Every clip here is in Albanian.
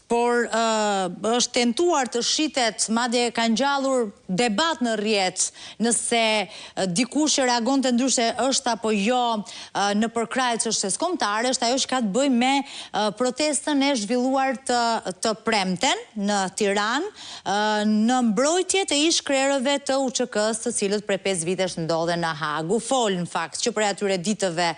por është tentuar të shitet, madje ka ngjallur debat në rrjet, nëse dikush që reagon të ndryshe është apo jo në përkrahje të çështjes kombëtare, është ajo që ka të bëjë me protestën e zhvilluar të premten në Tiranë në mbrojtje të ish krerëve të UÇK-s, të cilët prej 5 vitesh ndodhen në Hag. U fol në fakt që për atyre ditëve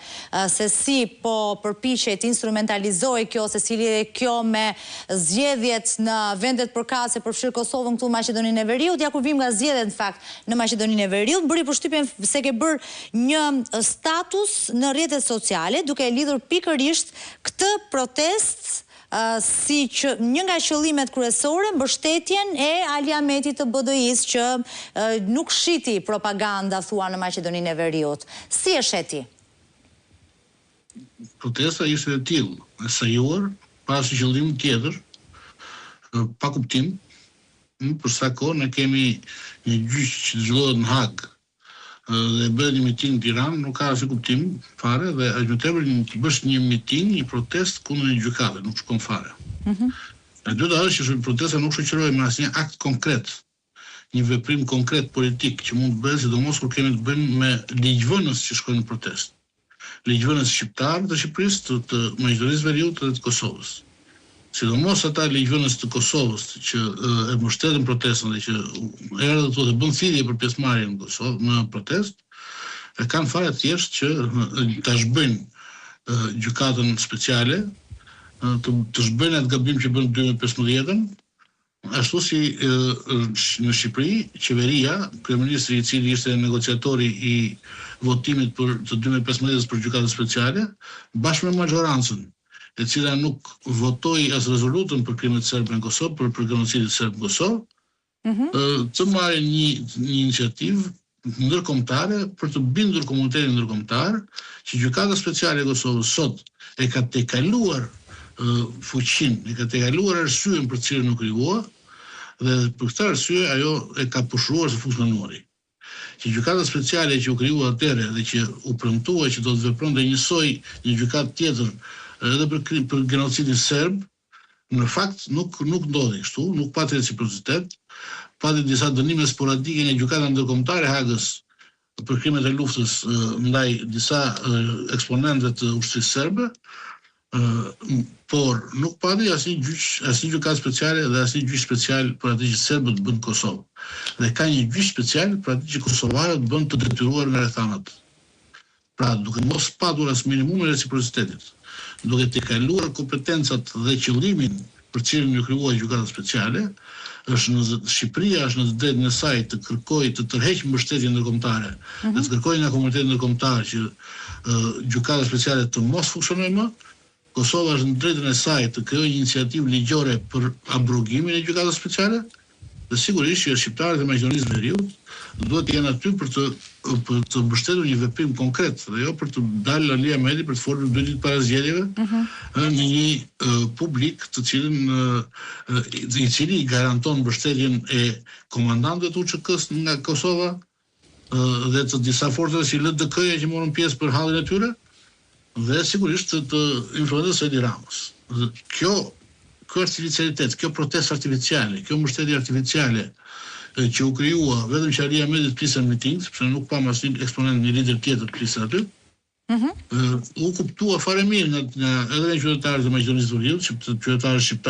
se si po përpiqet instrumentalizoi kjo, se si lidhe kjo me zgjedhjet në vendet përkatëse përfshirë Kosovën këtu në Maqedoninë e Veriut. Ja ku vim nga zgjedhjet në fakt në Maqedoninë e Veriut, bëri përshtypjen se ke bërë një status në rrjetet sociale duke e lidhur pikërisht këtë protest si që një nga qëllimet kryesore mbështetjen e Ali Ahmetit të BDI-s që nuk shiti propaganda thua në Maqedoninë e Veriut. Si e sheti? Protesta ishte e tillë, e sajuar, pas qëllim tjetër, pa kuptim, për sa kohë ne kemi një gjyq që zhvillohet në Hag dhe bëhet një miting në Tiranë, nuk ka asnjë kuptim fare dhe aq më tepër të bësh një miting, një protest kundër një gjykate, nuk shkon fare. E dyta është që protesta nuk shoqërohet me asnjë akt konkret, një veprim konkret politik që mund të bëhet, sidomos kur kemi të bëjmë me ligjvënës që shkojnë në protestë. Ligjvënës shqiptarë të Shqipërisë, të Maqedonisë Veriut dhe të Kosovës. Sidomos ata ligjvënës të Kosovës që e mbështetën protestën dhe që erdhën këtu dhe bën thirrje për pjesëmarrjen në protestë, e kanë fare thjesht që ta zhbëjnë gjykatën speciale, të zhbëjnë atë gabim që bën në 2015-ën, ashtu si në Shqipëri, qeveria, kryeministri i cili ishte negociatori i votimit për të 2015-s për gjykatën speciale, bashkë me majorancën, e cila nuk votoi as rezolutën për krimet serbe në Kosovë, për genocidin serb në Kosovë, të marrë një iniciativë ndërkombëtare për të bindur komunitetin ndërkombëtar që gjykata speciale e Kosovës sot e ka tejkaluar fuqinë, e ka tejkaluar arsyeën për të cilën nuk krijuar dhe për këtë arsye ajo e ka pushruar së funksionuari. Që gjykata speciale që u krijua atëherë dhe që u premtua që do të vepronte njësoj një gjykatë tjetër edhe për genocidin serb, në fakt nuk ndodhi kështu, nuk pati reciprocitet, pati disa dënime sporadike nga gjykata ndërkombëtare e Hagës për krimet e luftës ndaj disa eksponentëve të ushtrisë serbe, por nuk pati asnjë gjykatë speciale dhe asnjë gjyq special për atë që serbët bën në Kosovë. Dhe ka një gjyq special për atë që kosovarët bën të detyruar nga rrethanat. Pra, duke mos patur as minimum e reciprocitetit, duke tejkaluar kompetencat dhe qëllimin për cilën ju krijuar gjykata speciale, Shqipëria është në drejtën e saj të kërkojë të tërheqë mbështetjen ndërkombëtare, dhe të kërkojë nga komuniteti ndërkombëtar që gjykata speciale të mos funksionojë më. Kosova është në drejtën e saj të krijojë një iniciativë ligjore për abrogimin e gjykatës speciale, dhe sigurisht që shqiptarët e Maqedonisë Veriut duhet të jenë aty për të mbështetur një veprim konkret, dhe jo për të dalë Ali Ahmeti për të folur 2 ditë para zgjedhjeve në një publik i cili garanton mbështetjen e komandantëve të UÇK-s nga Kosova dhe të disa forcave si LDK-ja që morën pjesë për hallin e tyre, dhe sigurisht të influencës së Edi Ramës. Kjo artificialitet, kjo protestë artificiale, kjo mbështetje artificiale që u krijua vetëm që Ali Ahmeti të fliste në miting, sepse nuk pam asnjë eksponent, një lider tjetër të fliste aty, u kuptua fare mirë edhe nga qytetarët e Maqedonisë Veriut, qytetarët shqiptarë